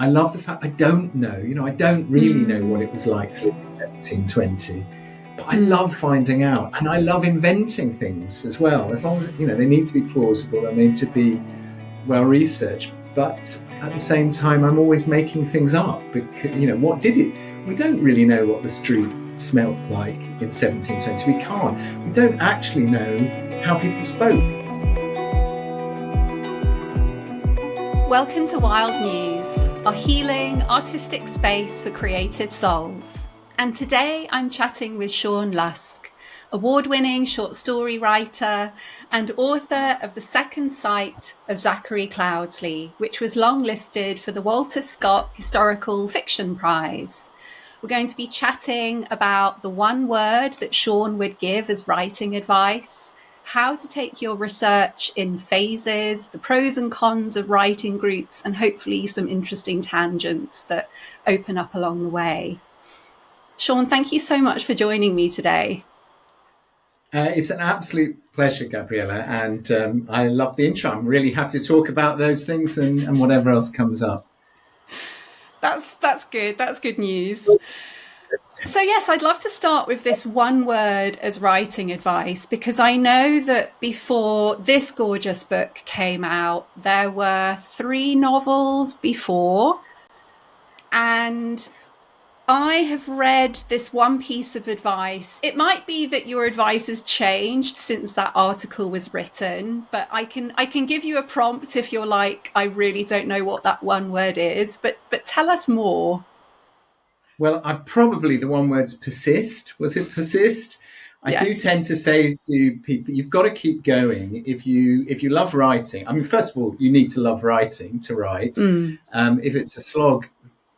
I love the fact I don't know. I don't really know what it was like to live in 1720. But I love finding out, and I love inventing things as well. As long as they need to be plausible and they need to be well researched. But at the same time, I'm always making things up. Because what did it? We don't really know what the street smelt like in 1720. We can't. We don't actually know how people spoke. Welcome to Wild Muse, our healing, artistic space for creative souls. And today I'm chatting with Sean Lusk, award-winning short story writer and author of The Second Sight of Zachary Cloudsley, which was longlisted for the Walter Scott Historical Fiction Prize. We're going to be chatting about the one word that Sean would give as writing advice, how to take your research in phases, the pros and cons of writing groups, and hopefully some interesting tangents that open up along the way. Sean, thank you so much for joining me today. It's an absolute pleasure, Gabriela, and I love the intro. I'm really happy to talk about those things and whatever else comes up. That's good. That's good news. So yes, I'd love to start with this one word as writing advice, because I know that before this gorgeous book came out, there were 3 novels before, and I have read this one piece of advice. It might be that your advice has changed since that article was written, but I can give you a prompt if you're like, I really don't know what that one word is, but tell us more. Well, the one word's persist. Was it persist? Yes. I do tend to say to people, you've got to keep going. If you love writing, I mean, first of all, you need to love writing to write. If it's a slog,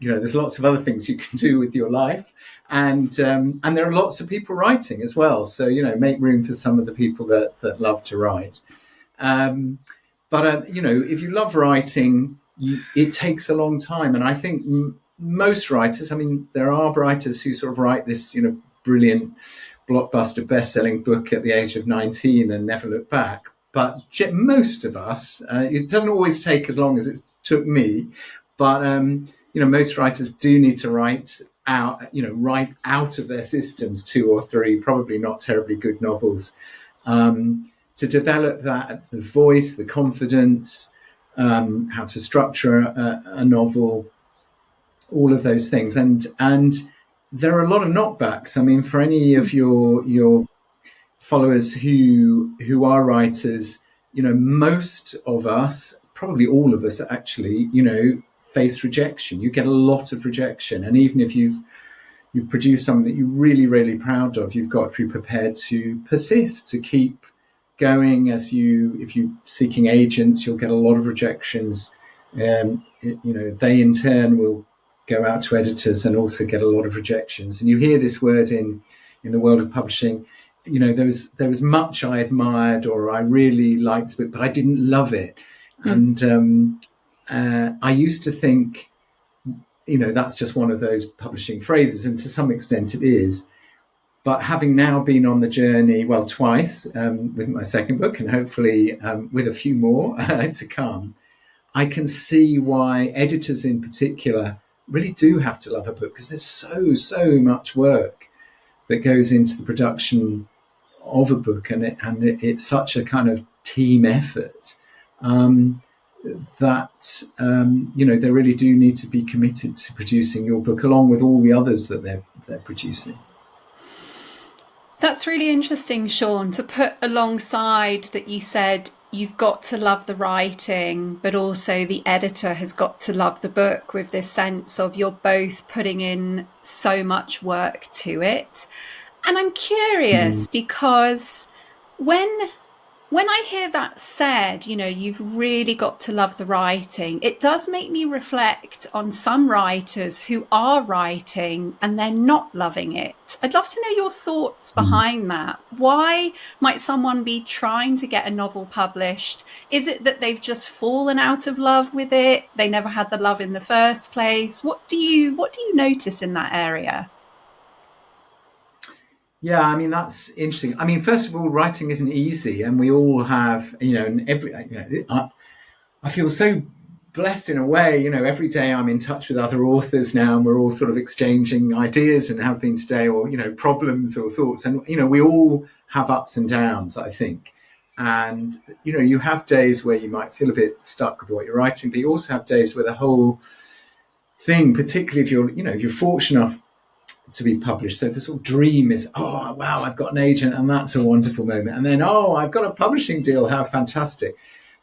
there's lots of other things you can do with your life. And there are lots of people writing as well. So, make room for some of the people that love to write. But if you love writing, it takes a long time. And I think most writers, I mean, there are writers who sort of write this, brilliant blockbuster best-selling book at the age of 19 and never look back. But most of us, it doesn't always take as long as it took me. But, most writers do need to write out of their systems 2 or 3, probably not terribly good novels, to develop the voice, the confidence, how to structure a novel, all of those things. And there are a lot of knockbacks. I mean, for any of your followers who are writers, most of us, probably all of us actually, face rejection. You get a lot of rejection. And even if you've produced something that you're really, really proud of, you've got to be prepared to persist, to keep going. If you're seeking agents, you'll get a lot of rejections. They in turn will go out to editors and also get a lot of rejections. And you hear this word in the world of publishing. There was much I admired or I really liked it, but I didn't love it. And I used to think, that's just one of those publishing phrases, and to some extent it is. But having now been on the journey, well, twice with my second book and hopefully with a few more to come, I can see why editors in particular really do have to love a book, because there's so much work that goes into the production of a book, and it's such a kind of team effort that they really do need to be committed to producing your book along with all the others that they're producing. That's really interesting, Sean, to put alongside that you said you've got to love the writing, but also the editor has got to love the book, with this sense of you're both putting in so much work to it. And I'm curious because when I hear that said, you've really got to love the writing, it does make me reflect on some writers who are writing and they're not loving it. I'd love to know your thoughts behind that. Why might someone be trying to get a novel published? Is it that they've just fallen out of love with it? They never had the love in the first place? What do you notice in that area? Yeah, I mean, that's interesting. I mean, first of all, writing isn't easy, and we all have, I feel so blessed in a way. Every day I'm in touch with other authors now, and we're all sort of exchanging ideas, and have been today, or problems or thoughts, and we all have ups and downs, I think. And you have days where you might feel a bit stuck with what you're writing, but you also have days where the whole thing, particularly if you're fortunate enough to be published, so the sort of dream is, oh wow, I've got an agent, and that's a wonderful moment, and then, oh, I've got a publishing deal, how fantastic.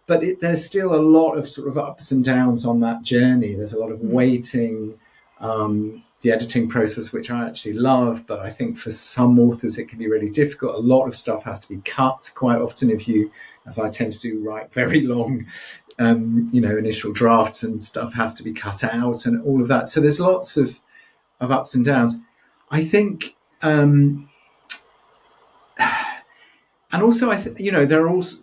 But there's still a lot of sort of ups and downs on that journey. There's a lot of waiting, the editing process, which I actually love, but I think for some authors it can be really difficult. A lot of stuff has to be cut quite often if you, as I tend to do, write very long, initial drafts, and stuff has to be cut out and all of that. So there's lots of ups and downs. I think, and also there are also,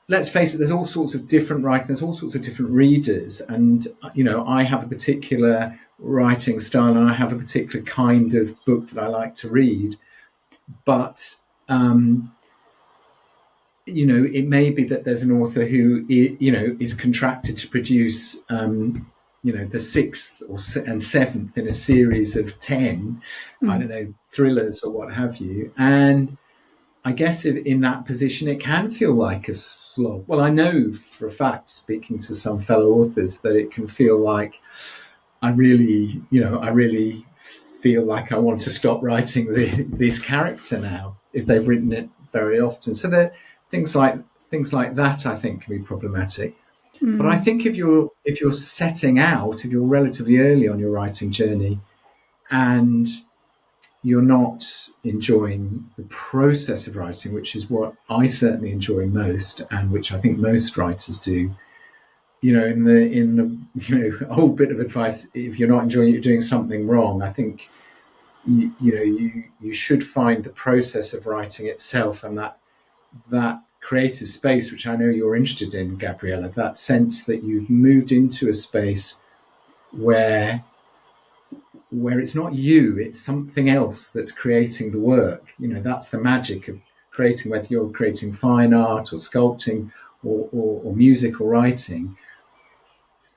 let's face it, there's all sorts of different writers, there's all sorts of different readers. And, I have a particular writing style, and I have a particular kind of book that I like to read. But, it may be that there's an author who, is contracted to produce, the sixth and seventh in a series of 10, I don't know, thrillers or what have you. And I guess in that position, it can feel like a slog. Well, I know for a fact, speaking to some fellow authors, that it can feel like I really feel like I want to stop writing this character now, if they've written it very often. So there things like that, I think, can be problematic. But I think if you're setting out, if you're relatively early on your writing journey, and you're not enjoying the process of writing, which is what I certainly enjoy most, and which I think most writers do. In the whole bit of advice, if you're not enjoying it, you're doing something wrong. I think you should find the process of writing itself, and that creative space, which I know you're interested in, Gabriela, that sense that you've moved into a space where it's not you, it's something else that's creating the work. That's the magic of creating, whether you're creating fine art or sculpting or music or writing.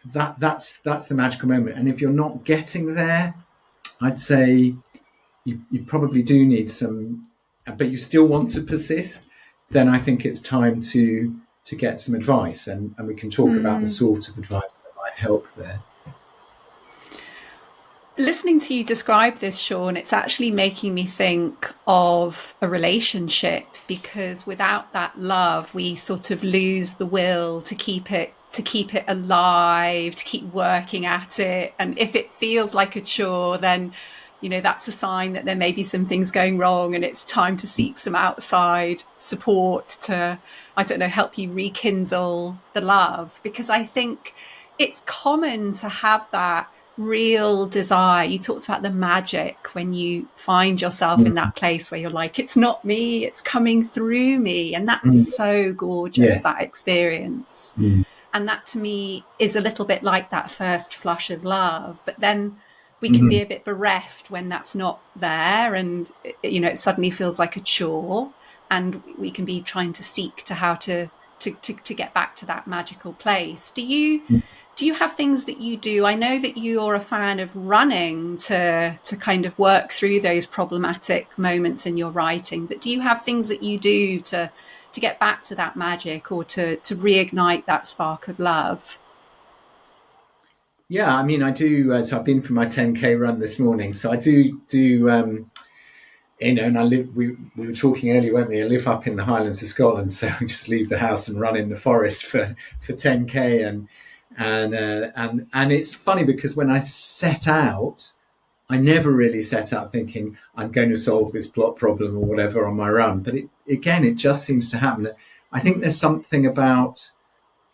That's the magical moment. And if you're not getting there, I'd say you probably do need some, but you still want to persist, then I think it's time to get some advice, and we can talk about the sort of advice that might help there. Listening to you describe this, Sean, it's actually making me think of a relationship, because without that love, we sort of lose the will to keep it alive, to keep working at it. And if it feels like a chore, then that's a sign that there may be some things going wrong, and it's time to seek some outside support to, I don't know, help you rekindle the love. Because I think it's common to have that real desire. You talked about the magic when you find yourself in that place where you're like, it's not me, it's coming through me. And that's so gorgeous, that experience. And that to me is a little bit like that first flush of love. But then we can be a bit bereft when that's not there, and it suddenly feels like a chore, and we can be trying to seek to how to get back to that magical place. Do you have things that you do? I know that you're a fan of running to kind of work through those problematic moments in your writing, but do you have things that you do to get back to that magic, or to reignite that spark of love? Yeah, I mean, I do. So I've been for my 10K run this morning. So I do. And I live. We were talking earlier, weren't we? I live up in the Highlands of Scotland, so I just leave the house and run in the forest for 10K, and it's funny because when I set out, I never really set out thinking I'm going to solve this plot problem or whatever on my run. But it just seems to happen. I think there's something about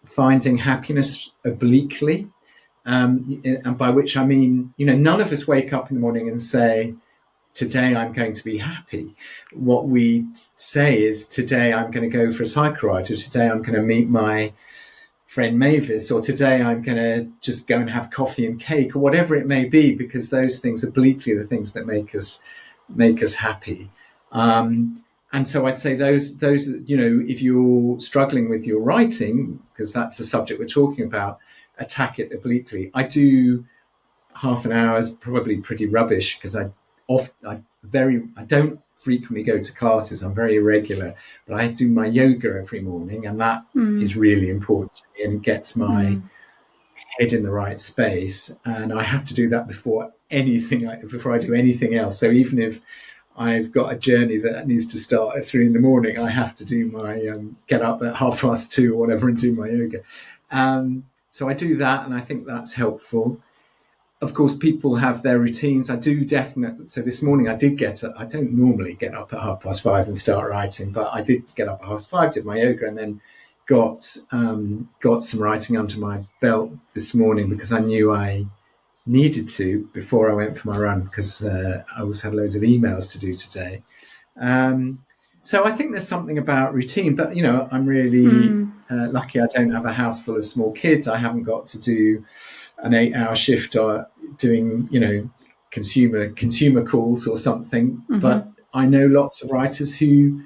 finding happiness obliquely. And by which I mean, none of us wake up in the morning and say, today I'm going to be happy. What we say is, today I'm going to go for a cycle ride, or today I'm going to meet my friend Mavis, or today I'm going to just go and have coffee and cake, or whatever it may be, because those things obliquely are the things that make us happy. And so I'd say those, if you're struggling with your writing, because that's the subject we're talking about, attack it obliquely. I do half an hour is probably pretty rubbish because I don't frequently go to classes. I'm very irregular, but I do my yoga every morning, and that is really important to me and gets my head in the right space. And I have to do that before I do anything else. So even if I've got a journey that needs to start at 3 a.m, I have to do my get up at 2:30 or whatever and do my yoga. So I do that, and I think that's helpful. Of course, people have their routines. I do definitely. So this morning I did get up. I don't normally get up at 5:30 and start writing, but I did get up at 5:30, did my yoga, and then got some writing under my belt this morning because I knew I needed to before I went for my run, because I also had loads of emails to do today. So I think there's something about routine, but I'm really lucky. I don't have a house full of small kids. I haven't got to do an 8-hour shift or doing consumer calls or something. But I know lots of writers who,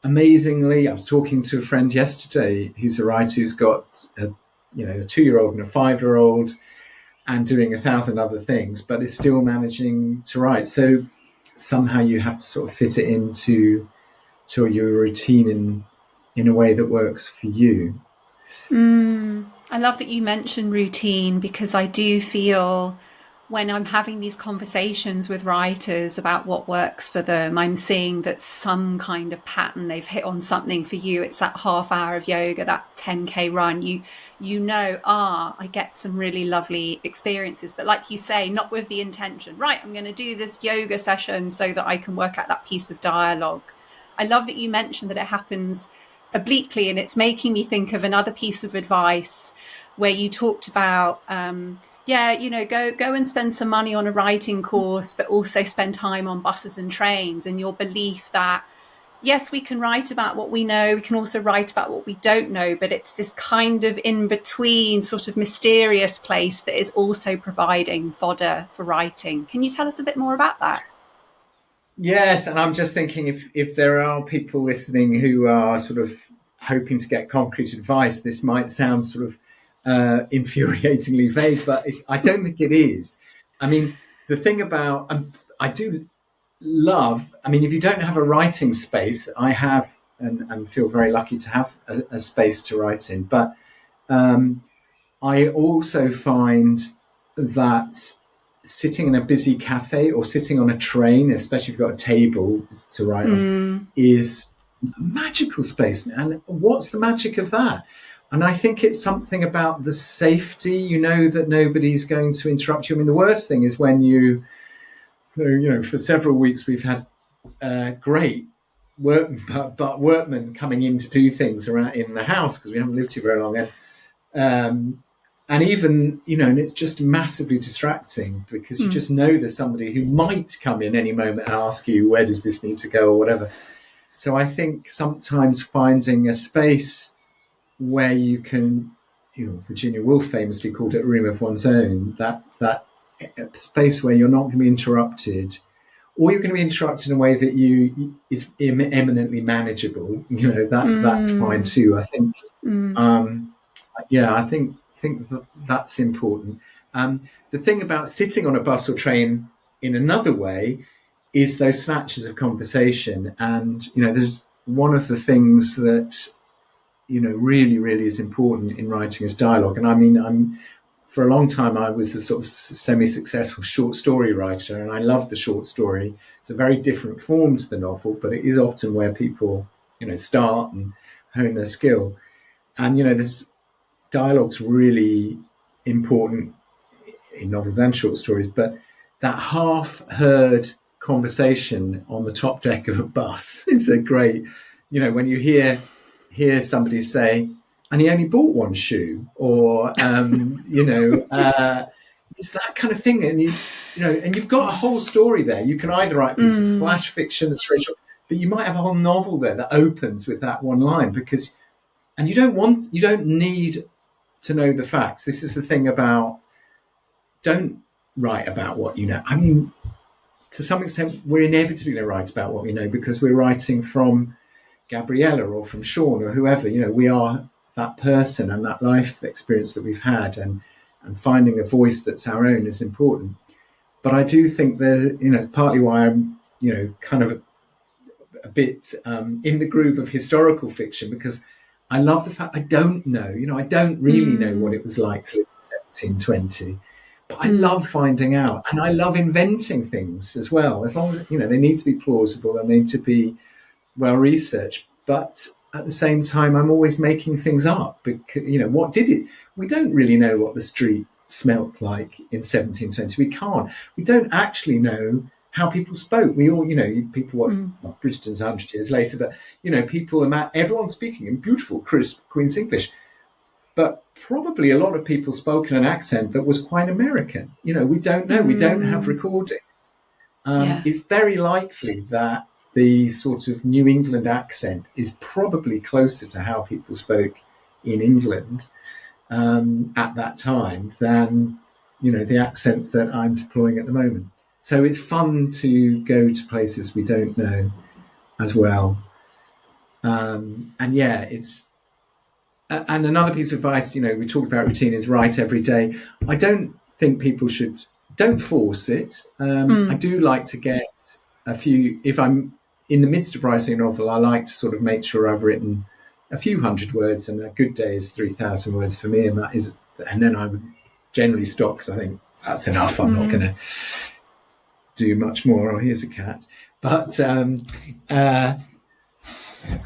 amazingly, I was talking to a friend yesterday who's a writer who's got a 2-year-old and a 5-year-old and doing 1,000 other things, but is still managing to write. So somehow you have to sort of fit it into your routine in a way that works for you. I love that you mentioned routine, because I do feel when I'm having these conversations with writers about what works for them, I'm seeing that some kind of pattern, they've hit on something. For you, it's that half hour of yoga, that 10K run. I get some really lovely experiences, but like you say, not with the intention, right, I'm going to do this yoga session so that I can work out that piece of dialogue. I love that you mentioned that it happens obliquely, and it's making me think of another piece of advice where you talked about go and spend some money on a writing course, but also spend time on buses and trains, and your belief that yes, we can write about what we know, we can also write about what we don't know, but it's this kind of in between sort of mysterious place that is also providing fodder for writing. Can you tell us a bit more about that? Yes, and I'm just thinking if there are people listening who are sort of hoping to get concrete advice, this might sound sort of infuriatingly vague, but I don't think it is. I mean, the thing about I do love. I mean, if you don't have a writing space, I have and feel very lucky to have a space to write in. But I also find that sitting in a busy cafe or sitting on a train, especially if you've got a table to write on, is a magical space. And what's the magic of that? And I think it's something about the safety, that nobody's going to interrupt you. I mean, the worst thing is when for several weeks we've had great workmen coming in to do things around in the house because we haven't lived here very long. And even, and it's just massively distracting because you just know there's somebody who might come in any moment and ask you, where does this need to go or whatever. So I think sometimes finding a space where you can, Virginia Woolf famously called it a room of one's own, that space where you're not going to be interrupted, or you're going to be interrupted in a way that is eminently manageable. That's fine too. I think, I think that's important. The thing about sitting on a bus or train in another way is those snatches of conversation, and there's one of the things that really, really is important in writing is dialogue. And I mean, for a long time, I was a sort of semi-successful short story writer, and I love the short story. It's a very different form to the novel, but it is often where people, start and hone their skill. And, this dialogue's really important in novels and short stories, but that half-heard conversation on the top deck of a bus is a great, when you hear somebody say, and he only bought one shoe, or it's that kind of thing, and and you've got a whole story there. You can either write a piece of flash fiction that's very short, but you might have a whole novel there that opens with that one line and you don't need to know the facts. This is the thing about, don't write about what you know. I mean, to some extent, we're inevitably going to write about what we know because we're writing from Gabriela or from Sean or whoever. We are that person and that life experience that we've had, and finding a voice that's our own is important. But I do think that, it's partly why I'm, kind of a bit in the groove of historical fiction, because I love the fact I don't know, I don't really know what it was like to live in 1720, but I love finding out, and I love inventing things as well, as long as, they need to be plausible and they need to be well researched. But at the same time, I'm always making things up, because, we don't really know what the street smelt like in 1720. We don't actually know how people spoke. We all, people watch Bridgerton's 100 years later, but, everyone's speaking in beautiful, crisp Queen's English. But probably a lot of people spoke in an accent that was quite American. We don't know. We don't have recordings. It's very likely that the sort of New England accent is probably closer to how people spoke in England at that time than, the accent that I'm deploying at the moment. So it's fun to go to places we don't know as well. And another piece of advice, we talked about routine, is write every day. I don't think people don't force it. I do like to get a few, if I'm in the midst of writing a novel, I like to sort of make sure I've written a few hundred words, and a good day is 3,000 words for me. And then I would generally stop, because I think that's enough. I'm not going to do much more. Oh, here's a cat. But there's a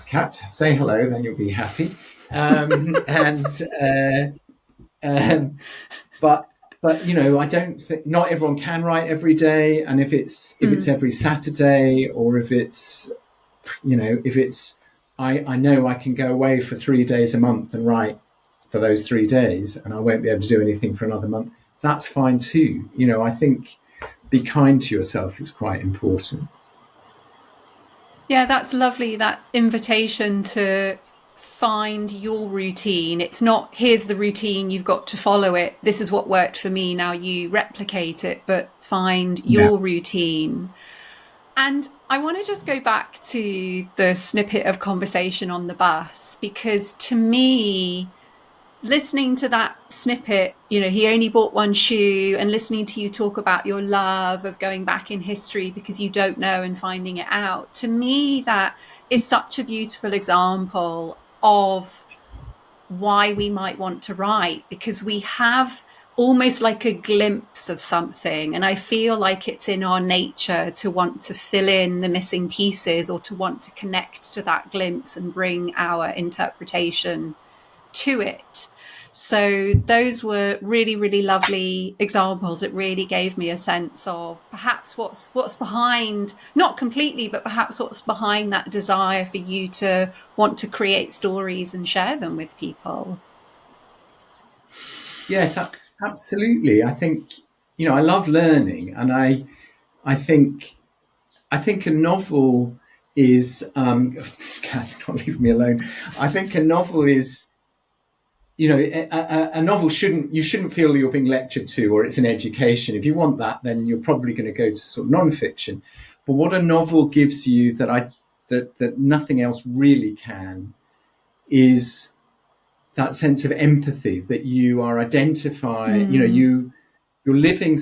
cat. Say hello, then you'll be happy. But I don't think, not everyone can write every day. And if it's every Saturday, or if it's I know I can go away for 3 days a month and write for those 3 days, and I won't be able to do anything for another month. That's fine too. I think be kind to yourself is quite important. Yeah, that's lovely, that invitation to find your routine. It's not, here's the routine, you've got to follow it. This is what worked for me, now you replicate it, but find your routine. And I want to just go back to the snippet of conversation on the bus, because to me, listening to that snippet, he only bought one shoe, and listening to you talk about your love of going back in history because you don't know and finding it out, to me, that is such a beautiful example of why we might want to write, because we have almost like a glimpse of something. And I feel like it's in our nature to want to fill in the missing pieces, or to want to connect to that glimpse and bring our interpretation to it. So those were really, really lovely examples. It really gave me a sense of perhaps what's behind, not completely, but perhaps what's behind that desire for you to want to create stories and share them with people. Yes, absolutely. I think, I love learning, and I think a novel is, this cat's not leaving me alone. I think a novel is, a novel you shouldn't feel you're being lectured to, or it's an education. If you want that, then you're probably going to go to sort of non-fiction. But what a novel gives you that nothing else really can, is that sense of empathy, that you are identifying, you're living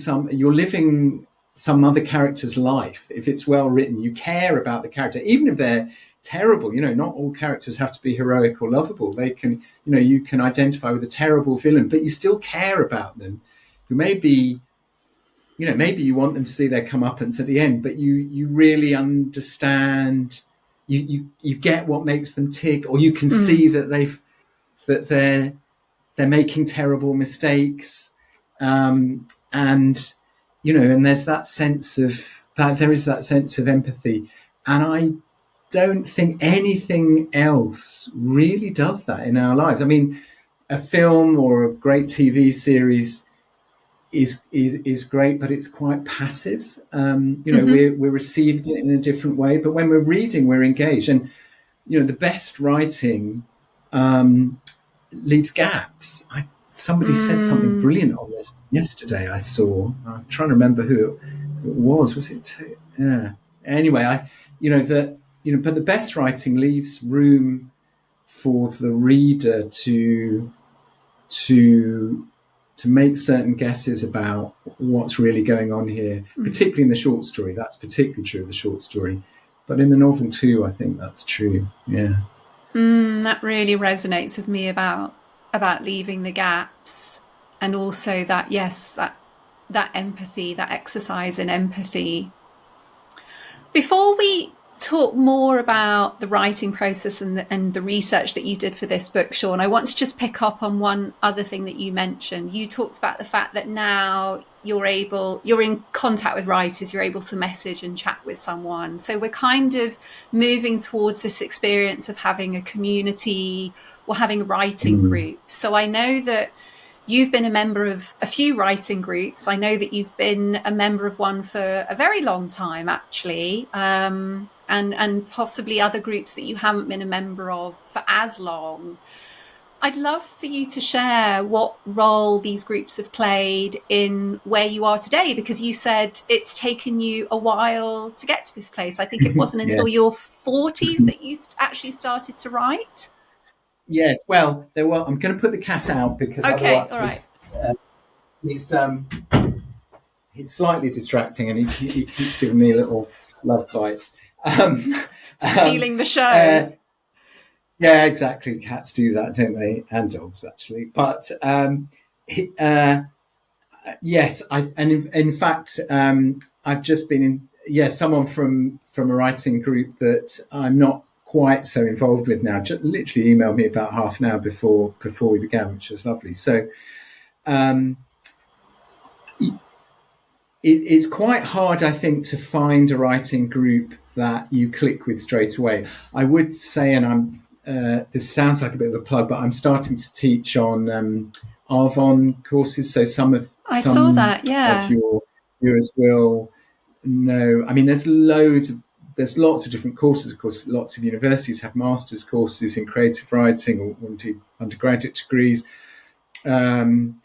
some other character's life. If it's well written, you care about the character, even if they're terrible. Not all characters have to be heroic or lovable. They can, you can identify with a terrible villain, but you still care about them. Maybe you want them to see their comeuppance at the end, but you really understand. You get what makes them tick, or you can see that they're making terrible mistakes, and there's that sense of that. There is that sense of empathy, and I don't think anything else really does that in our lives. I mean, a film or a great TV series is great, but it's quite passive. We're receiving it in a different way. But when we're reading, we're engaged, and the best writing leaves gaps. Somebody said something brilliant on this yesterday. I saw. I'm trying to remember who it was. Was it? Yeah. Anyway, but the best writing leaves room for the reader to make certain guesses about what's really going on here, particularly in the short story. That's particularly true of the short story. But in the novel too, I think that's true. Yeah. That really resonates with me about leaving the gaps, and also that, yes, that empathy, that exercise in empathy. Before we talk more about the writing process and the research that you did for this book, Sean, I want to just pick up on one other thing that you mentioned. You talked about the fact that now you're in contact with writers, you're able to message and chat with someone. So we're kind of moving towards this experience of having a community or having a writing group. So I know that you've been a member of a few writing groups. I know that you've been a member of one for a very long time, actually, and possibly other groups that you haven't been a member of for as long. I'd love for you to share what role these groups have played in where you are today, because you said it's taken you a while to get to this place. I think it wasn't until your 40s that you actually started to write. Yes, well, I'm going to put the cat out because otherwise, he's slightly distracting and he keeps giving me little love bites. Stealing the show. Yeah, exactly. Cats do that, don't they? And dogs, actually. But yes, in fact, I've just been in. Someone from a writing group that I'm not quite so involved with now. Just literally emailed me about half an hour before we began, which was lovely. So it's quite hard, I think, to find a writing group that you click with straight away. I would say, and this sounds like a bit of a plug, but I'm starting to teach on Arvon courses. So I saw that, yeah. Of your viewers will know. I mean, there's lots of different courses. Of course, lots of universities have master's courses in creative writing or do undergraduate degrees. And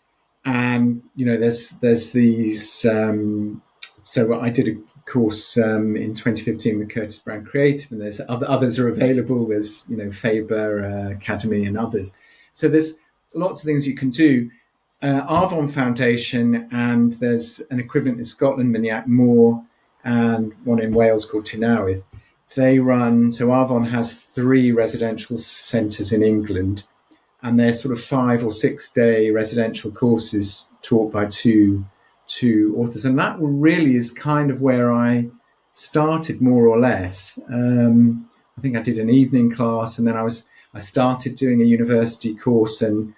there's these. So I did a course in 2015 with Curtis Brown Creative, and there's others are available. There's Faber Academy and others. So there's lots of things you can do. Arvon Foundation, and there's an equivalent in Scotland, Miniac Moor, and one in Wales called Tynareth. They run. So Arvon has 3 residential centres in England. And they're sort of 5 or 6 day residential courses taught by two authors. And that really is kind of where I started, more or less. I think I did an evening class, and then I started doing a university course, and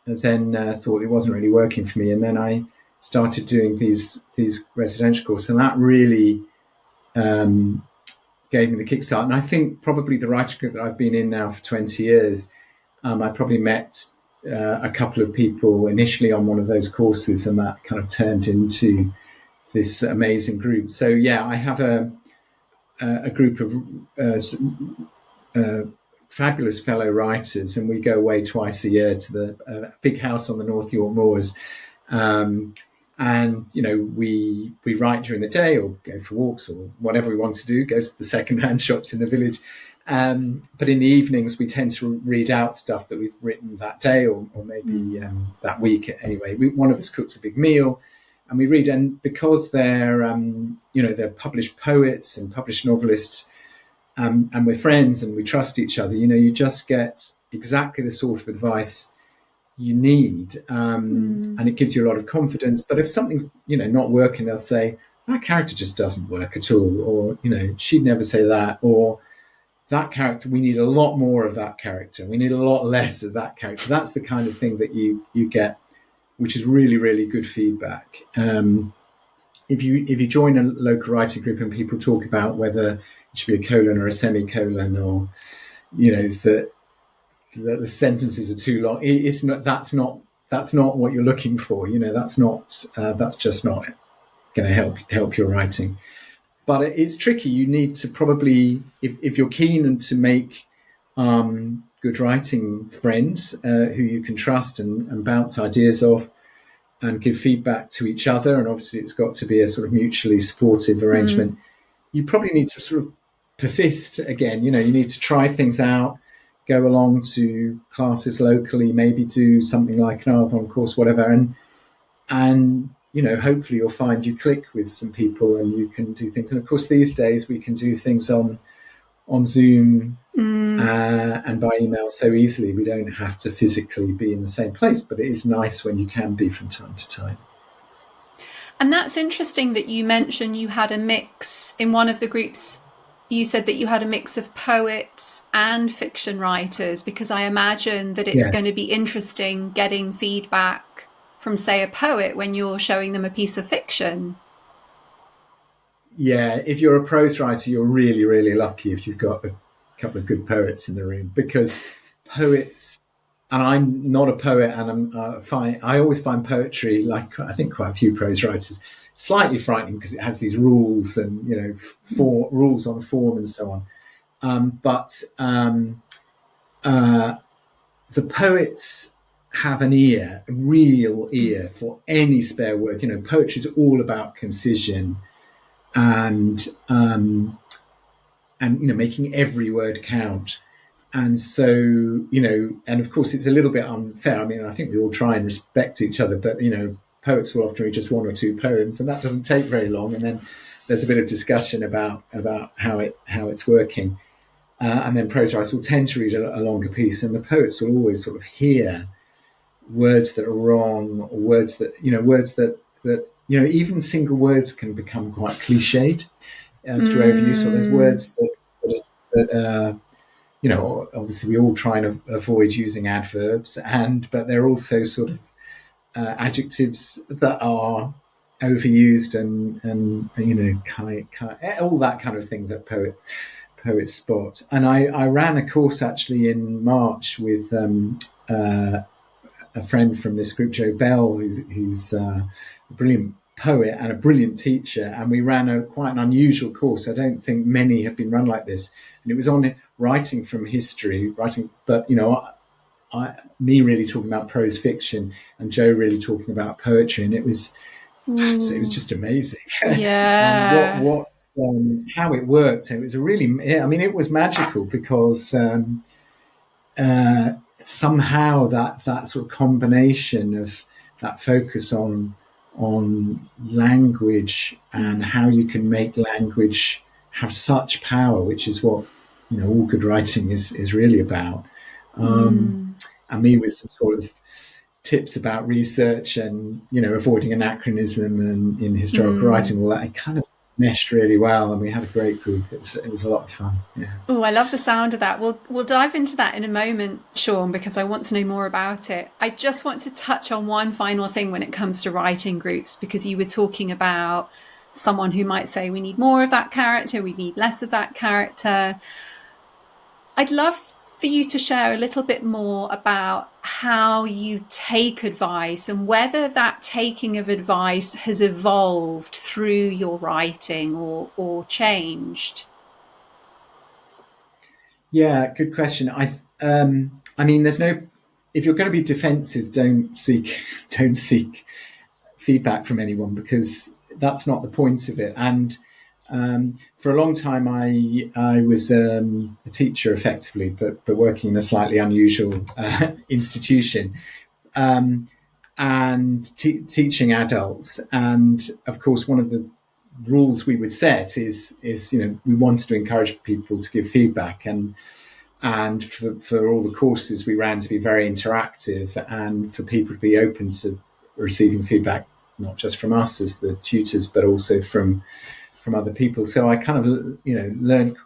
then thought it wasn't really working for me. And then I started doing these residential courses, and that really gave me the kickstart. And I think probably the writing group that I've been in now for 20 years, I probably met a couple of people initially on one of those courses, and that kind of turned into this amazing group. So yeah, I have a group of fabulous fellow writers, and we go away twice a year to the big house on the North York Moors, and we write during the day or go for walks or whatever we want to do. Go to the second-hand shops in the village. But in the evenings, we tend to read out stuff that we've written that day or maybe that week. Anyway, one of us cooks a big meal, and we read. And because they're published poets and published novelists, and we're friends and we trust each other, you just get exactly the sort of advice you need, and it gives you a lot of confidence. But if something's not working, they'll say that character just doesn't work at all, or she'd never say that, or that character, we need a lot more of that character. We need a lot less of that character. That's the kind of thing that you get, which is really, really good feedback. If you join a local writing group and people talk about whether it should be a colon or a semicolon, or that the sentences are too long, it's not. That's not what you're looking for. That's just not going to help your writing. But it's tricky. You need to probably, if you're keen to make good writing friends who you can trust and bounce ideas off and give feedback to each other, and obviously it's got to be a sort of mutually supportive arrangement, you probably need to sort of persist again. You need to try things out. go along to classes locally, maybe do something like an Arvon course, whatever, and hopefully you'll find you click with some people and you can do things. And of course, these days we can do things on Zoom and by email so easily. We don't have to physically be in the same place, but it is nice when you can be from time to time. And that's interesting that you mentioned you had a mix in one of the groups. You said that you had a mix of poets and fiction writers, because I imagine that it's going to be interesting getting feedback from, say, a poet when you're showing them a piece of fiction. Yeah, if you're a prose writer, you're really, really lucky if you've got a couple of good poets in the room, because poets, and I'm not a poet, and I always find poetry, like I think quite a few prose writers, slightly frightening because it has these rules and rules on form and so on. But the poets have an ear, a real ear for any spare word. Poetry is all about concision and making every word count. And so, and of course it's a little bit unfair. I mean, I think we all try and respect each other, but, poets will often read just one or two poems, and that doesn't take very long. And then there's a bit of discussion about how it's working. And then prose writers will tend to read a longer piece, and the poets will always sort of hear words that are wrong, or words that even single words can become quite cliched through overuse. So there's words that obviously we all try and avoid using adverbs, but they're also sort of adjectives that are overused and all that kind of thing that poets spot. And I ran a course actually in March with a friend from this group, Joe Bell, who's a brilliant poet and a brilliant teacher, and we ran quite an unusual course. I don't think many have been run like this, and it was on writing from history, but me really talking about prose fiction and Joe really talking about poetry, and it was just amazing. Yeah. And how it worked. It was it was magical, because somehow that sort of combination of that focus on language and how you can make language have such power, which is what all good writing is really about. And me with some sort of tips about research and avoiding anachronism and in historical writing, all that, it kind of meshed really well, and we had a great group. It was a lot of fun. Yeah. Oh, I love the sound of that. We'll dive into that in a moment, Sean, because I want to know more about it. I just want to touch on one final thing when it comes to writing groups, because you were talking about someone who might say we need more of that character, we need less of that character. I'd love for you to share a little bit more about how you take advice and whether that taking of advice has evolved through your writing or changed. Yeah, good question. I mean, there's no. If you're going to be defensive, don't seek feedback from anyone, because that's not the point of it. And for a long time, I was a teacher effectively, but working in a slightly unusual institution, and teaching adults. And of course, one of the rules we would set is we wanted to encourage people to give feedback, and for all the courses we ran to be very interactive, and for people to be open to receiving feedback, not just from us as the tutors, but also from other people. So I kind of learned.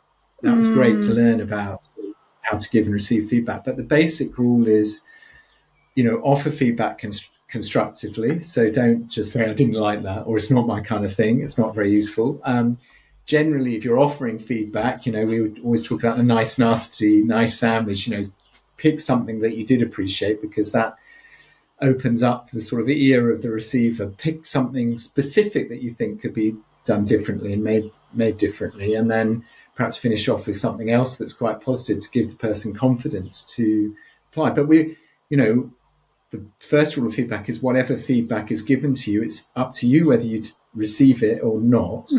That was great to learn about how to give and receive feedback. But the basic rule is offer feedback constructively. So don't just say I didn't like that, or it's not my kind of thing. It's not very useful. Generally, if you're offering feedback, we would always talk about the nice, nasty, nice sandwich. Pick something that you did appreciate, because that opens up the sort of ear of the receiver. Pick something specific that you think could be done differently and made differently, and then perhaps finish off with something else that's quite positive to give the person confidence to apply. But the first rule of feedback is whatever feedback is given to you, it's up to you whether you receive it or not.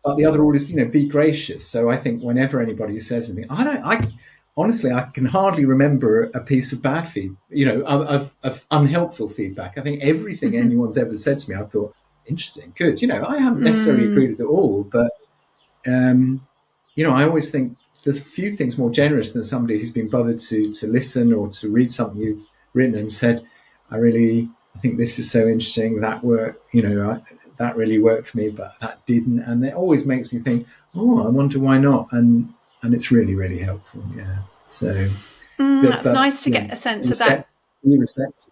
But the other rule is, be gracious. So I think whenever anybody says anything, honestly, I can hardly remember a piece of bad of unhelpful feedback. I think everything anyone's ever said to me, I thought, interesting, good. I haven't necessarily agreed with it all, but I always think there's few things more generous than somebody who's been bothered to listen or to read something you've written and said, I think this is so interesting. That that really worked for me, but that didn't. And it always makes me think, oh, I wonder why not. And it's really, really helpful. Yeah. So that's nice to get a sense of that. Receptive.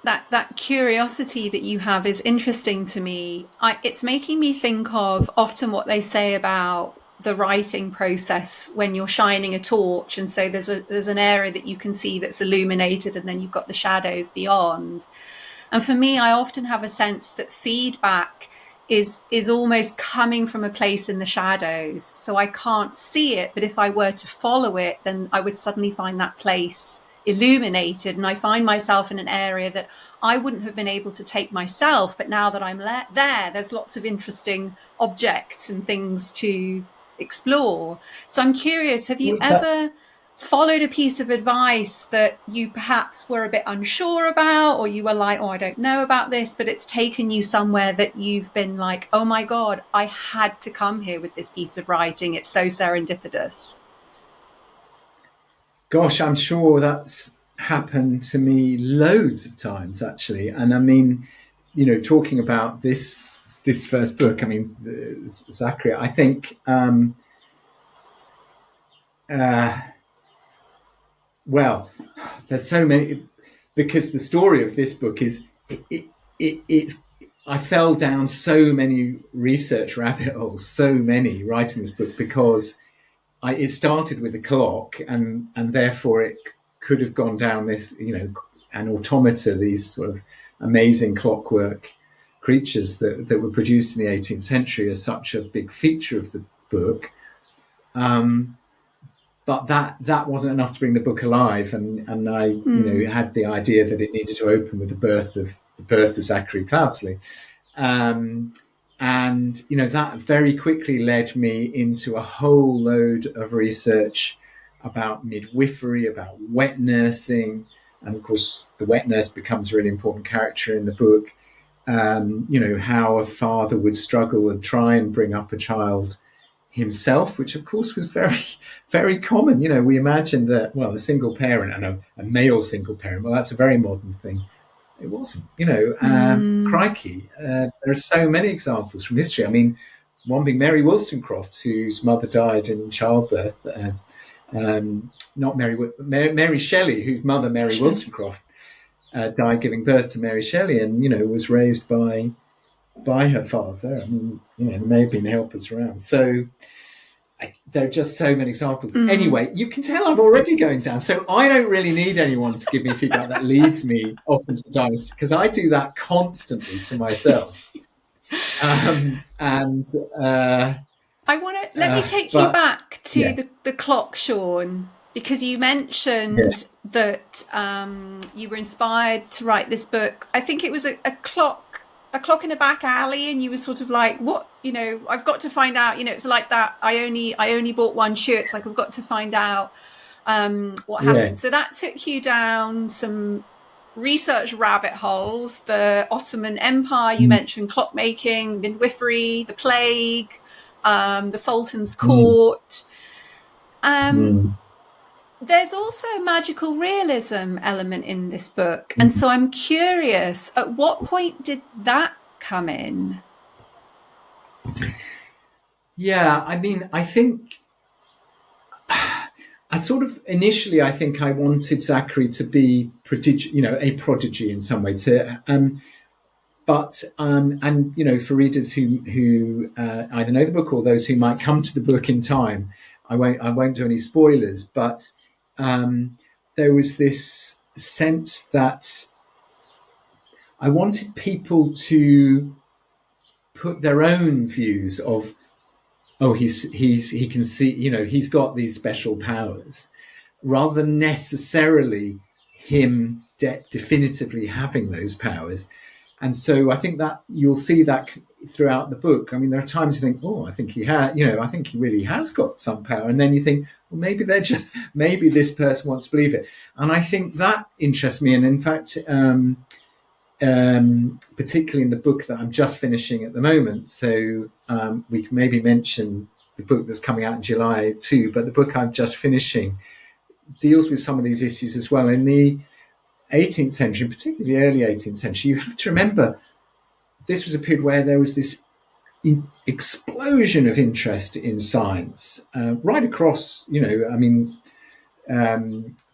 That curiosity that you have is interesting to me. It's making me think of often what they say about the writing process when you're shining a torch, and so there's an area that you can see that's illuminated, and then you've got the shadows beyond. And for me, I often have a sense that feedback is almost coming from a place in the shadows. So I can't see it, but if I were to follow it, then I would suddenly find that place illuminated, and I find myself in an area that I wouldn't have been able to take myself, but now that I'm there's lots of interesting objects and things to explore. So I'm curious, have you ever followed a piece of advice that you perhaps were a bit unsure about, or you were like, oh, I don't know about this, but it's taken you somewhere that you've been like, oh my God, I had to come here with this piece of writing, it's so serendipitous? Gosh, I'm sure that's happened to me loads of times, actually. And I mean, talking about this first book, I mean, Zachary, I think, well, there's so many, because the story of this book is, it's, I fell down so many research rabbit holes, so many writing this book, because it started with a clock, and therefore it could have gone down this, an automata, these sort of amazing clockwork creatures that were produced in the 18th century, as such a big feature of the book. But that wasn't enough to bring the book alive, and I had the idea that it needed to open with the birth of Zachary Cloudsley. And, that very quickly led me into a whole load of research about midwifery, about wet nursing. And of course, the wet nurse becomes a really important character in the book. How a father would struggle and try and bring up a child himself, which of course was very, very common. We imagine that, well, a single parent and a male single parent, well, that's a very modern thing. It wasn't, crikey. There are so many examples from history. I mean, one being Mary Wollstonecraft, whose mother died in childbirth. Not Mary Shelley, whose mother, Mary Wollstonecraft, died giving birth to Mary Shelley, and, was raised by her father. I mean, there may have been helpers around. So there are just so many examples. Anyway, you can tell I'm already going down. So I don't really need anyone to give me feedback that leads me off into the darkness, because I do that constantly to myself. I want to let me take you back to the clock, Sean, because you mentioned that you were inspired to write this book. I think it was a clock in a back alley, and you were sort of like, what, I've got to find out, it's like that, I only bought one shoe, it's like, I've got to find out what happened. So that took you down some research rabbit holes, the Ottoman Empire, you mentioned clockmaking, midwifery, the plague, the Sultan's court. There's also a magical realism element in this book. And so I'm curious, at what point did that come in? Yeah, I mean, I think initially, I think I wanted Zachary to be a prodigy in some way. But for readers who either know the book or those who might come to the book in time, I won't do any spoilers, but there was this sense that I wanted people to put their own views of, oh, he can see, he's got these special powers, rather than necessarily him definitively having those powers. And so I think that you'll see that throughout the book. I mean, there are times you think, oh, I think I think he really has got some power. And then you think, well, maybe this person wants to believe it. And I think that interests me. And in fact, particularly in the book that I'm just finishing at the moment. So we can maybe mention the book that's coming out in July too, but the book I'm just finishing deals with some of these issues as well. In the 18th century, particularly early 18th century, you have to remember this was a period where there was this explosion of interest in science right across, the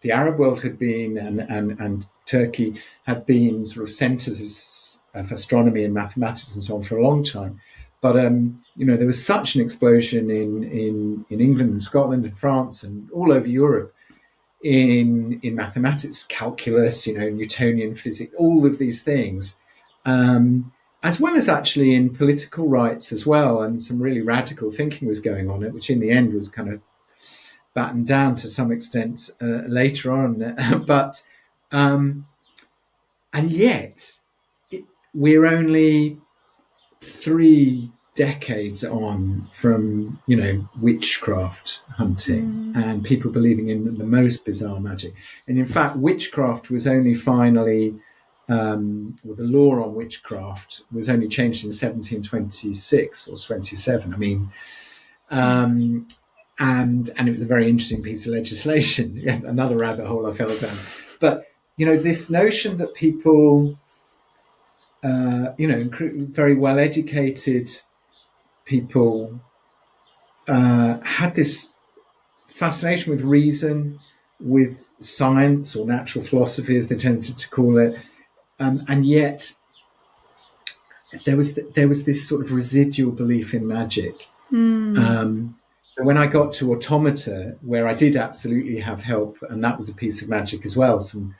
Arab world had been, and Turkey had been sort of centres of astronomy and mathematics and so on for a long time. But, there was such an explosion in England and Scotland and France and all over Europe in mathematics, calculus, Newtonian physics, all of these things, as well as actually in political rights as well. And some really radical thinking was going on, which in the end was kind of battened down to some extent later on. And yet we're only 3 decades on from, witchcraft hunting and people believing in the most bizarre magic. And in fact, witchcraft was only finally, the law on witchcraft was only changed in 1726 or 27. I mean, and it was a very interesting piece of legislation. Another rabbit hole I fell down. But, this notion that people, very well educated people had this fascination with reason, with science or natural philosophy, as they tended to call it, and yet there was this sort of residual belief in magic. So when I got to Automata, where I did absolutely have help, and that was a piece of magic as well, some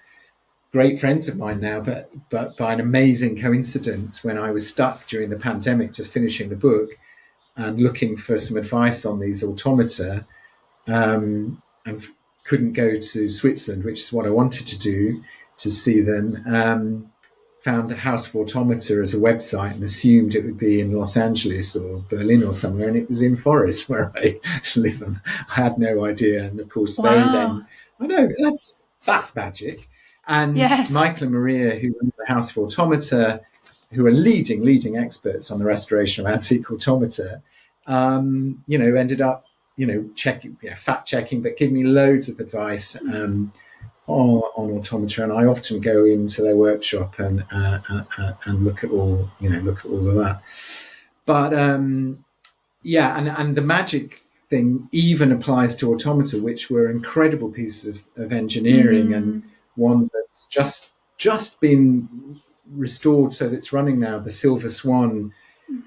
great friends of mine now, but by an amazing coincidence, when I was stuck during the pandemic, just finishing the book and looking for some advice on these automata, and couldn't go to Switzerland, which is what I wanted to do, to see them, found a House of Automata as a website and assumed it would be in Los Angeles or Berlin or somewhere, and it was in Forest where I live, and I had no idea. And of course they then, I know, that's magic. And yes. Michael and Maria, who run the House of Automata, who are leading experts on the restoration of antique automata, ended up, fact checking, but giving me loads of advice on automata. And I often go into their workshop and look at all of that. But and the magic thing even applies to automata, which were incredible pieces of engineering, and one that's just been restored, so that it's running now, the Silver Swan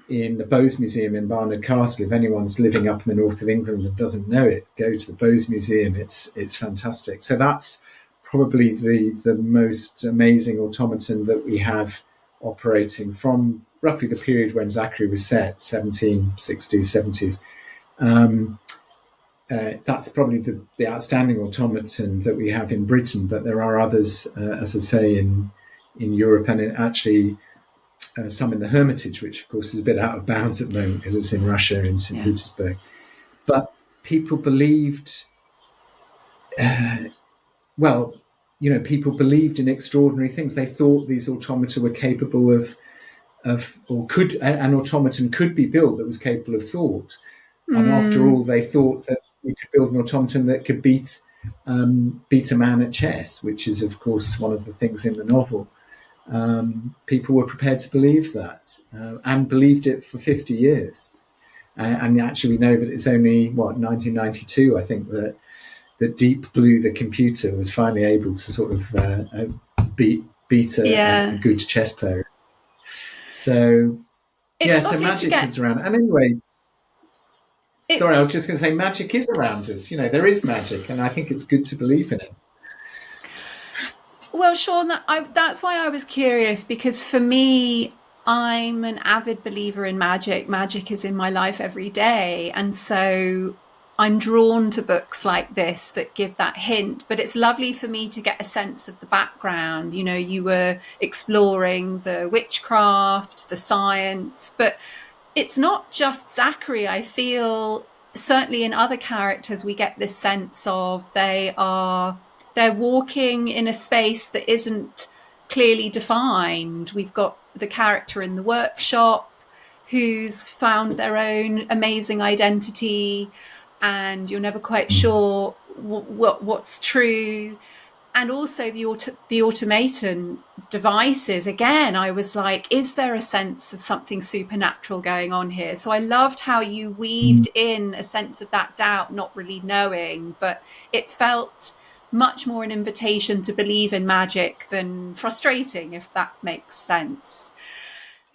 in the Bowes Museum in Barnard Castle. If anyone's living up in the north of England and doesn't know it, go to the Bowes Museum. It's fantastic. So that's probably the most amazing automaton that we have operating from roughly the period when Zachary was set, 1760s, 70s. That's probably the outstanding automaton that we have in Britain, but there are others, as I say, in Europe, and actually some in the Hermitage, which of course is a bit out of bounds at the moment because it's in Russia, in St. Petersburg. But people believed, people believed in extraordinary things. They thought these automata were capable of an automaton could be built that was capable of thought. And after all, they thought that we could build an automaton that could beat a man at chess, which is, of course, one of the things in the novel. People were prepared to believe that, and believed it for 50 years. And actually, we know that it's only, 1992, I think, that Deep Blue, the computer, was finally able to sort of beat a good chess player. So, so magic is around. And anyway, I was just going to say, magic is around us. There is magic, and I think it's good to believe in it. Well, Sean, that's why I was curious, because for me, I'm an avid believer in magic. Magic is in my life every day. And so I'm drawn to books like this that give that hint, but it's lovely for me to get a sense of the background. You know, you were exploring the witchcraft, the science, but it's not just Zachary. I feel certainly in other characters, we get this sense of they're walking in a space that isn't clearly defined. We've got the character in the workshop who's found their own amazing identity, and you're never quite sure what's true. And also the automaton devices, again, I was like, is there a sense of something supernatural going on here? So I loved how you weaved in a sense of that doubt, not really knowing, but it felt much more an invitation to believe in magic than frustrating, if that makes sense.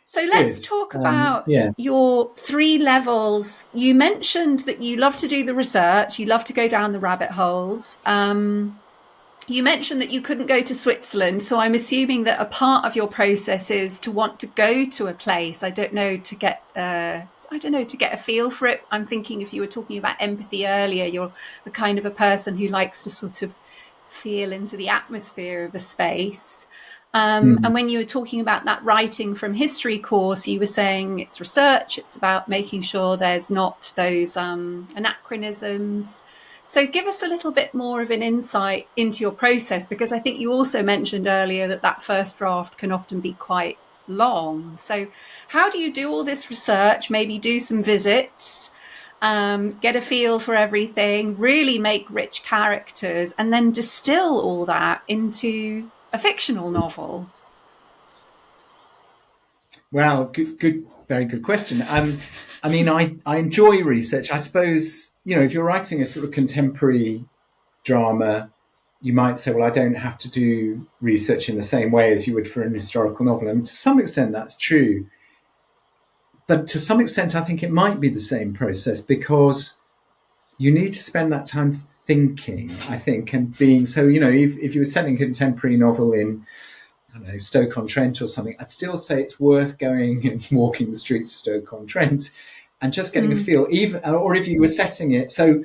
So let's talk about your 3 levels. You mentioned that you love to do the research, you love to go down the rabbit holes. You mentioned that you couldn't go to Switzerland, so I'm assuming that a part of your process is to want to go to a place. I don't know, to get a feel for it. I'm thinking, if you were talking about empathy earlier, you're the kind of a person who likes to sort of feel into the atmosphere of a space. And when you were talking about that writing from history course, you were saying it's research, it's about making sure there's not those anachronisms. So give us a little bit more of an insight into your process, because I think you also mentioned earlier that first draft can often be quite long. So how do you do all this research, maybe do some visits, get a feel for everything, really make rich characters, and then distill all that into a fictional novel? Well, good, very good question. I mean, I enjoy research. I suppose, if you're writing a sort of contemporary drama, you might say, well, I don't have to do research in the same way as you would for an historical novel. And to some extent, that's true. But to some extent, I think it might be the same process, because you need to spend that time thinking, I think, and being so, if you were setting a contemporary novel in, I don't know, Stoke-on-Trent or something, I'd still say it's worth going and walking the streets of Stoke-on-Trent and just getting a feel, or if you were setting it. So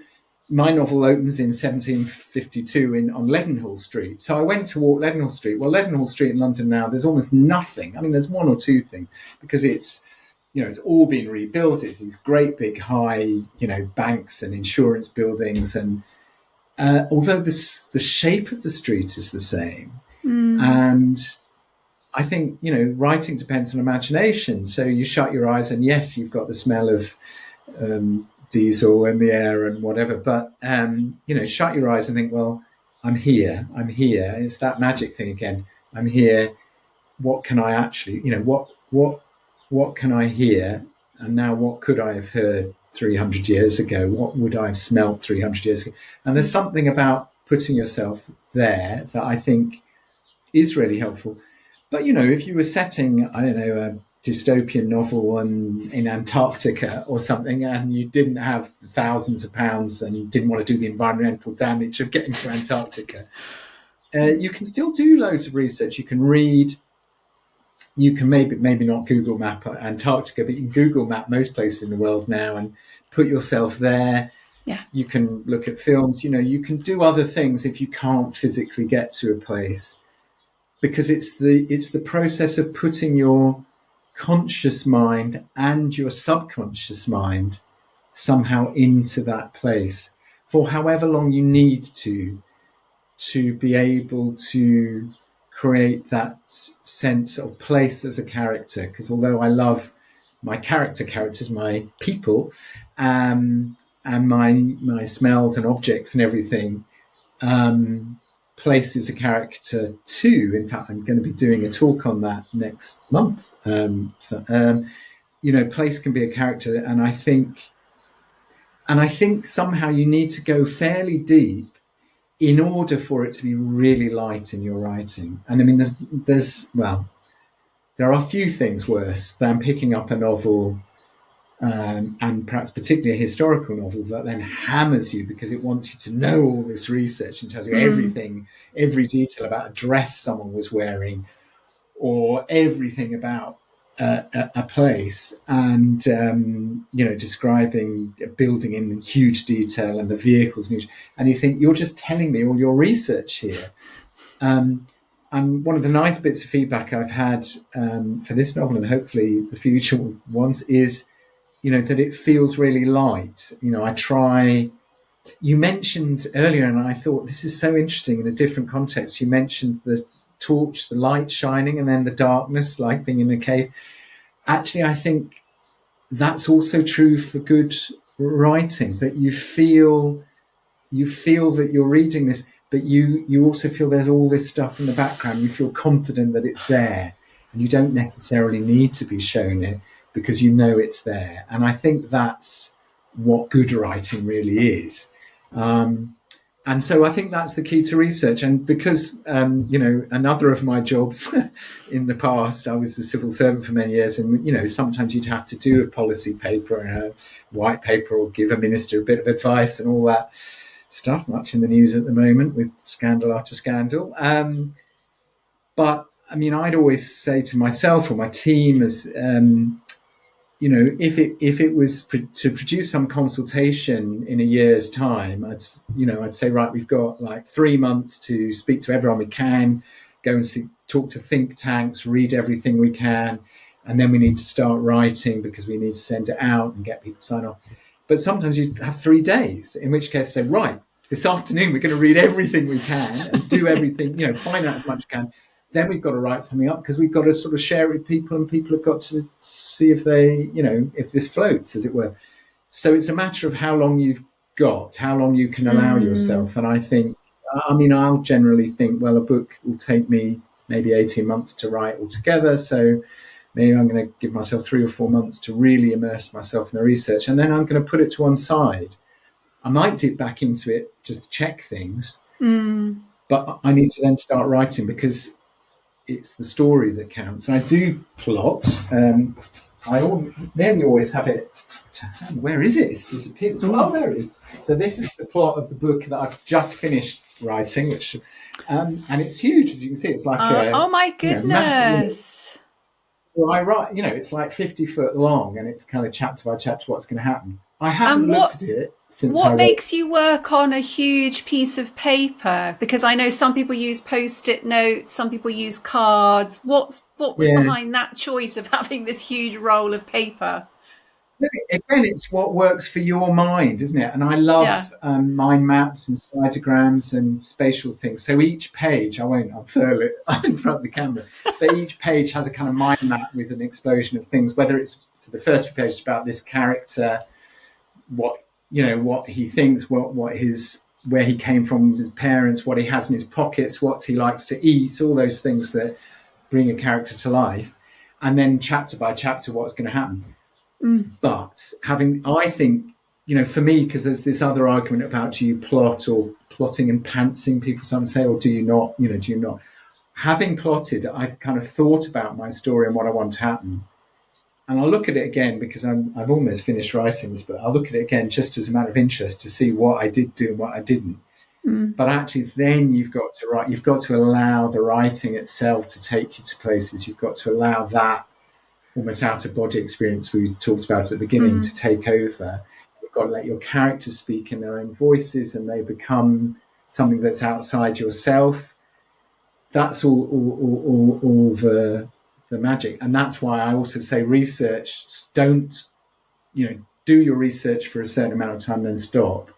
my novel opens in 1752 on Leadenhall Street. So I went to walk Leadenhall Street. Well, Leadenhall Street in London now, there's almost nothing. I mean, there's one or two things, because it's all been rebuilt. It's these great big high, banks and insurance buildings. And although the shape of the street is the same, and I think, writing depends on imagination. So you shut your eyes and yes, you've got the smell of diesel in the air and whatever. But, shut your eyes and think, well, I'm here. It's that magic thing again. I'm here. What can I actually, what can I hear? And now what could I have heard 300 years ago? What would I have smelt 300 years ago? And there's something about putting yourself there that I think is really helpful. But, if you were setting, I don't know, a dystopian novel in Antarctica or something, and you didn't have thousands of pounds and you didn't want to do the environmental damage of getting to Antarctica, you can still do loads of research. You can read. You can maybe not Google Map Antarctica, but you can Google Map most places in the world now and put yourself there. Yeah. You can look at films. You can do other things if you can't physically get to a place, because it's the process of putting your conscious mind and your subconscious mind somehow into that place for however long you need to be able to create that sense of place as a character. Because although I love my characters, my people, and my smells and objects and everything, place is a character too. In fact, I'm going to be doing a talk on that next month. Place can be a character, and I think somehow you need to go fairly deep in order for it to be really light in your writing. And I mean, there are few things worse than picking up a novel, and perhaps particularly a historical novel, that then hammers you because it wants you to know all this research and tells you everything, every detail about a dress someone was wearing, or everything about a place and describing a building in huge detail and the vehicles, and you think, you're just telling me all your research here. And one of the nice bits of feedback I've had for this novel, and hopefully the future ones, is that it feels really light. I try. You mentioned earlier, and I thought this is so interesting in a different context. You mentioned the torch, the light shining, and then the darkness, like being in a cave. Actually, I think that's also true for good writing, that you feel that you're reading this, but you also feel there's all this stuff in the background. You feel confident that it's there, and you don't necessarily need to be shown it because you know it's there. And I think that's what good writing really is. And so I think that's the key to research. And because, another of my jobs in the past, I was a civil servant for many years, and, sometimes you'd have to do a policy paper and a white paper or give a minister a bit of advice and all that stuff, much in the news at the moment with scandal after scandal. But, I'd always say to myself or my team, as if it was to produce some consultation in a year's time, I'd say, right, we've got like 3 months to speak to everyone we can, go and talk to think tanks, read everything we can, and then we need to start writing because we need to send it out and get people to sign off. But sometimes you have 3 days, in which case say, right, this afternoon we're going to read everything we can and do everything, find out as much as we can. Then we've got to write something up because we've got to sort of share it with people, and people have got to see if they, if this floats, as it were. So it's a matter of how long you've got, how long you can allow yourself. And I think, I'll generally think, well, a book will take me maybe 18 months to write altogether. So maybe I'm going to give myself 3 or 4 months to really immerse myself in the research. And then I'm going to put it to one side. I might dip back into it just to check things. But I need to then start writing because it's the story that counts. And I do plot. I nearly always have it to hand. Where is it? It's disappeared. Oh, there it is. So this is the plot of the book that I've just finished writing, which and it's huge, as you can see. It's like oh my goodness. Well, I write, it's like 50 foot long, and it's kind of chapter by chapter what's going to happen. I haven't looked at it since. What makes you work on a huge piece of paper? Because I know some people use Post-it notes, some people use cards. What was behind that choice of having this huge roll of paper? Again, it's what works for your mind, isn't it? And I love mind maps and spidergrams and spatial things. So each page, I won't unfurl it in front of the camera, but each page has a kind of mind map with an explosion of things, whether it's the first few pages about this character, what he thinks, where he came from, his parents, what he has in his pockets, what he likes to eat, all those things that bring a character to life, and then chapter by chapter what's going to happen. But I think, for me, because there's this other argument about, do you plot or plotting and pantsing, people sometimes say, or do you not, do you not? Having plotted, I've kind of thought about my story and what I want to happen. And I'll look at it again because I've almost finished writing this, but I'll look at it again just as a matter of interest to see what I did do and what I didn't. But actually, then you've got to write. You've got to allow the writing itself to take you to places. You've got to allow that almost out-of-body experience we talked about at the beginning to take over. You've got to let your characters speak in their own voices, and they become something that's outside yourself. That's all the magic. And that's why I also say research, don't, do your research for a certain amount of time, then stop.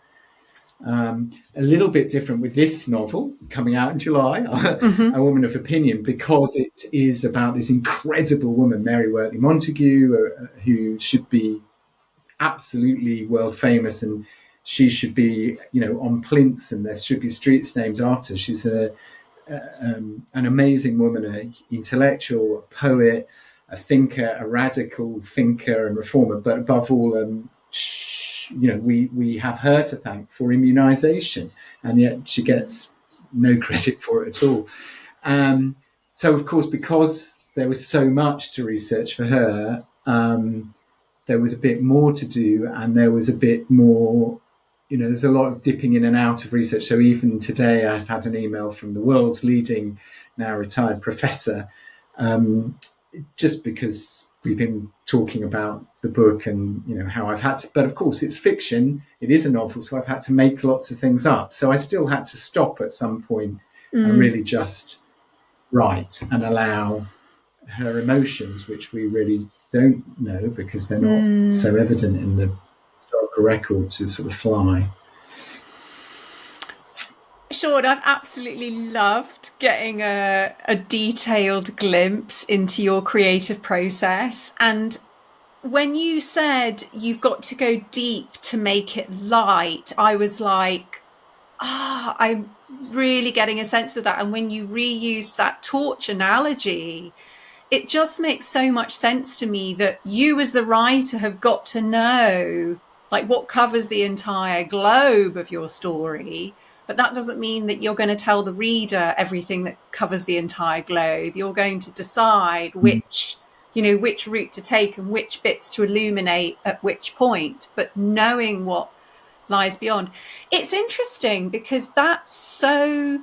A little bit different with this novel coming out in July, A Woman of Opinion, because it is about this incredible woman, Mary Wortley Montagu, who should be absolutely world famous, and she should be, on plinths, and there should be streets named after her. She's an amazing woman, an intellectual, a poet, a thinker, a radical thinker and reformer, but above all, we have her to thank for immunization, and yet she gets no credit for it at all. So, of course, because there was so much to research for her, there was a bit more to do, and there was a bit more, there's a lot of dipping in and out of research. So even today, I've had an email from the world's leading, now retired professor, just because we've been talking about the book and, you know, how I've had to, but of course it's fiction, it is a novel, so I've had to make lots of things up. So I still had to stop at some point and really just write and allow her emotions, which we really don't know because they're not so evident in the historical record, to sort of fly. Sean, I've absolutely loved getting a detailed glimpse into your creative process. And when you said you've got to go deep to make it light, I was like, I'm really getting a sense of that. And when you reused that torch analogy, it just makes so much sense to me that you as the writer have got to know like what covers the entire globe of your story. But that doesn't mean that you're going to tell the reader everything that covers the entire globe. You're going to decide which route to take and which bits to illuminate at which point, but knowing what lies beyond. It's interesting because that's so,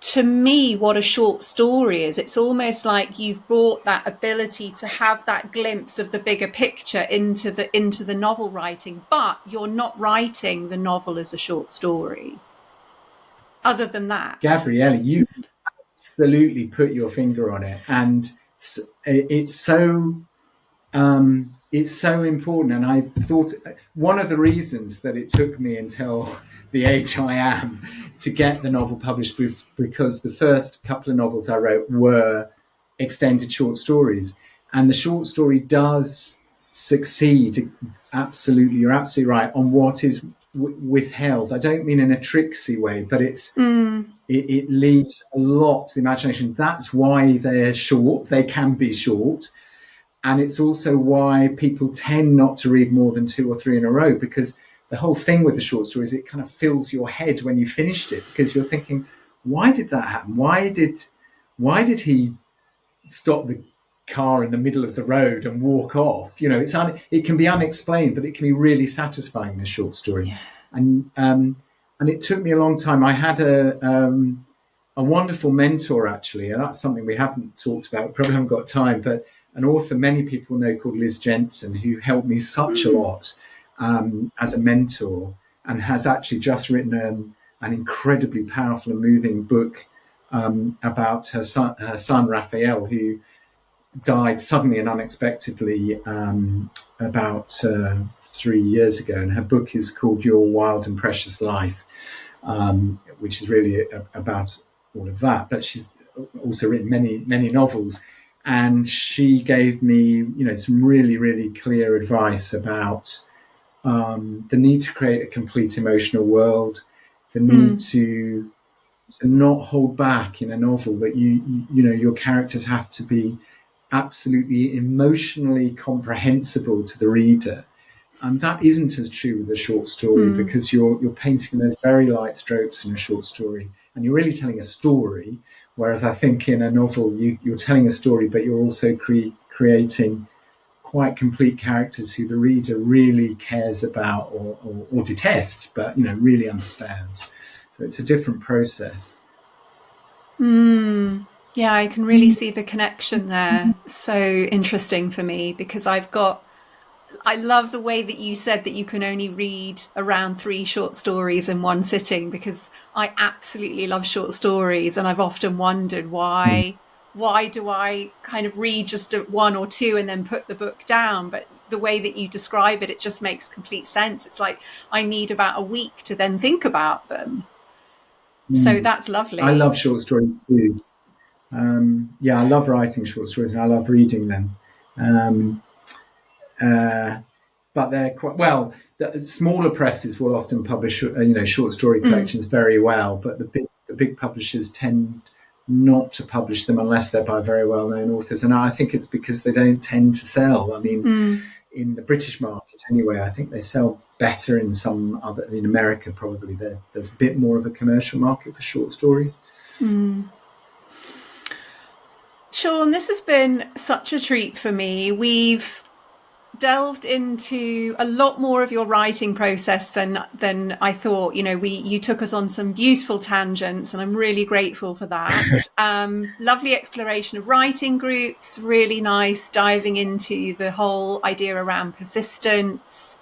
to me, what a short story is. It's almost like you've brought that ability to have that glimpse of the bigger picture into the novel writing, but you're not writing the novel as a short story. Other than that, Gabriella, you absolutely put your finger on it, and it's so important. And I thought one of the reasons that it took me until the age I am to get the novel published was because the first couple of novels I wrote were extended short stories, and the short story does succeed. Absolutely, you're absolutely right on what is withheld. I don't mean in a tricksy way, but it leaves a lot to the imagination. That's why they're short. They can be short. And it's also why people tend not to read more than 2 or 3 in a row, because the whole thing with the short story is it kind of fills your head when you finished it, because you're thinking, why did that happen? Why did he stop the car in the middle of the road and walk off? You know, it can be unexplained, but it can be really satisfying in a short story. Yeah. And it took me a long time. I had a wonderful mentor, actually, and that's something we haven't talked about, probably haven't got time, but an author many people know called Liz Jensen, who helped me such a lot as a mentor, and has actually just written an incredibly powerful and moving book about her son Raphael, who died suddenly and unexpectedly about 3 years ago. And her book is called Your Wild and Precious Life, which is really about all of that. But she's also written many novels. And she gave me, some really, really clear advice about the need to create a complete emotional world, the need to not hold back in a novel, that your characters have to be absolutely emotionally comprehensible to the reader. And that isn't as true with a short story, because you're painting those very light strokes in a short story, and you're really telling a story. Whereas I think in a novel, you're telling a story, but you're also creating quite complete characters who the reader really cares about or detests, but really understands. So it's a different process. Yeah, I can really see the connection there. So interesting for me, because I love the way that you said that you can only read around 3 short stories in one sitting, because I absolutely love short stories, and I've often wondered why do I kind of read just 1 or 2 and then put the book down? But the way that you describe it, it just makes complete sense. It's like I need about a week to then think about them. So that's lovely. I love short stories too. I love writing short stories and I love reading them. But they're quite well. The smaller presses will often publish, short story collections very well, but the big publishers tend not to publish them unless they're by very well-known authors. And I think it's because they don't tend to sell. I mean, in the British market anyway, I think they sell better in some other. In America, probably there's a bit more of a commercial market for short stories. Sean, this has been such a treat for me. We've delved into a lot more of your writing process than I thought. You took us on some beautiful tangents, and I'm really grateful for that. Lovely exploration of writing groups, really nice diving into the whole idea around persistence.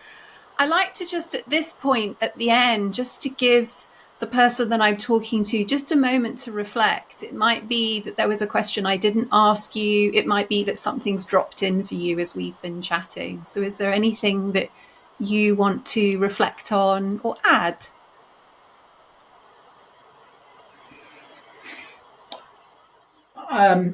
I like to just at this point at the end, just to give the person that I'm talking to just a moment to reflect. It might be that there was a question I didn't ask you. It might be that something's dropped in for you as we've been chatting. So is there anything that you want to reflect on or add? I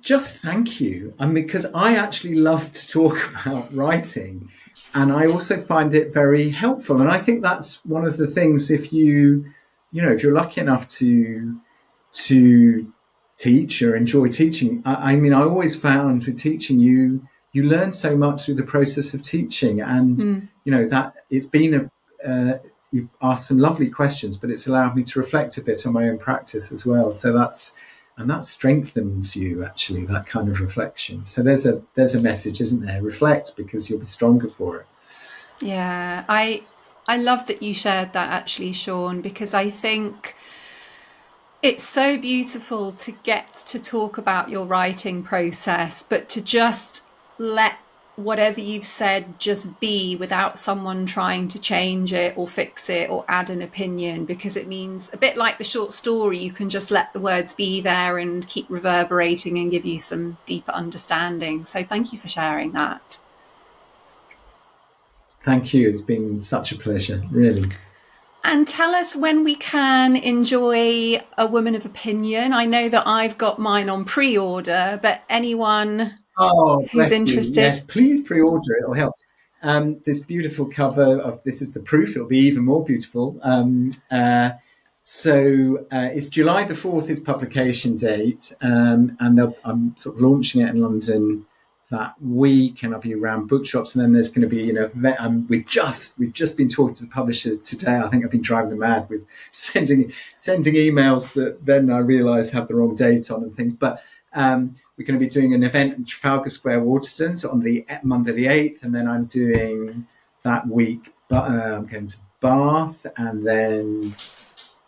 just thank you. Because I actually love to talk about writing, and I also find it very helpful. And I think that's one of the things, if you're lucky enough to teach or enjoy teaching. I mean, I always found with teaching, you learn so much through the process of teaching, and that it's been you've asked some lovely questions, but it's allowed me to reflect a bit on my own practice as well. So that strengthens you, actually, that kind of reflection. So there's a message, isn't there? Reflect, because you'll be stronger for it. Yeah, I love that you shared that, actually, Sean, because I think it's so beautiful to get to talk about your writing process, but to just let whatever you've said just be, without someone trying to change it or fix it or add an opinion, because it means, a bit like the short story, you can just let the words be there and keep reverberating and give you some deeper understanding. So thank you for sharing that. Thank you. It's been such a pleasure, really. And tell us when we can enjoy A Woman of Opinion. I know that I've got mine on pre-order, but anyone who's interested, yes, please pre-order it. It'll help. This beautiful cover this is the proof. It'll be even more beautiful. So it's July the 4th is publication date, and I'm sort of launching it in London that week, and I'll be around bookshops. And then there's going to be, we've just been talking to the publisher today. I think I've been driving them mad with sending emails that then I realise have the wrong date on and things. But we're going to be doing an event in Trafalgar Square, Waterstones, on the Monday the 8th, and then I'm doing that week. But I'm going to Bath, and then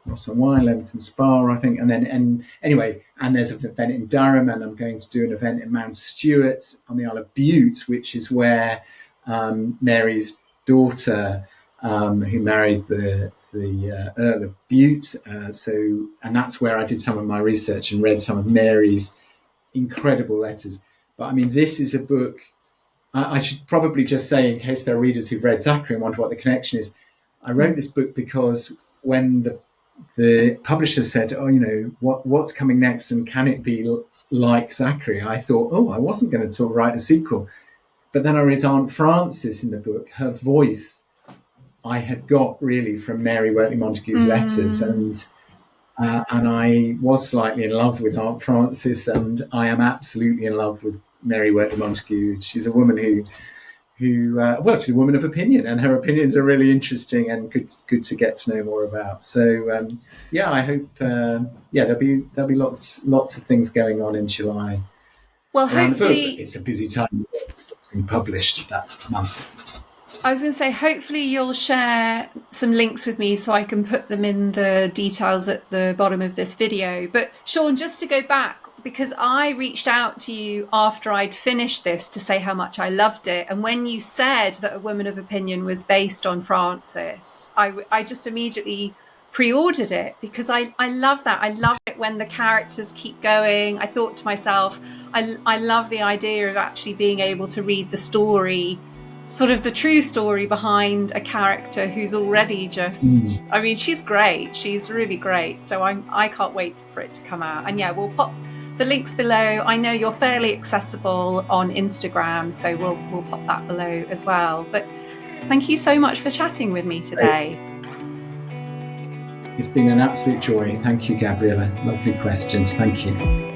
Ross on Wye, Leamington Spa, I think, and there's an event in Durham, and I'm going to do an event in Mount Stewart on the Isle of Bute, which is where Mary's daughter, who married the Earl of Bute, and that's where I did some of my research and read some of Mary's incredible letters. But I mean, this is a book. I should probably just say, in case there are readers who've read Zachary and wonder what the connection is, I wrote this book because when the publisher said, what's coming next, and can it be like Zachary? I thought, I wasn't going to write a sequel. But then I read Aunt Frances in the book. Her voice I had got really from Mary Wortley Montagu's letters, and I was slightly in love with Aunt Frances, and I am absolutely in love with Mary Wortley Montagu. She's a woman who she's a woman of opinion, and her opinions are really interesting and good to get to know more about. So I hope there'll be lots of things going on in July. Well, hopefully it's a busy time. It's been published that month. I was going to say, hopefully you'll share some links with me so I can put them in the details at the bottom of this video. But Sean, just to go back, because I reached out to you after I'd finished this to say how much I loved it. And when you said that A Woman of Opinion was based on Frances, I just immediately pre-ordered it, because I love that. I love it when the characters keep going. I thought to myself, I love the idea of actually being able to read the story, sort of the true story behind a character who's already just, I mean, she's great. She's really great. So I can't wait for it to come out. And we'll pop the links below. I know you're fairly accessible on Instagram, so we'll pop that below as well. But thank you so much for chatting with me today. It's been an absolute joy. Thank you, Gabriela. Lovely questions. Thank you.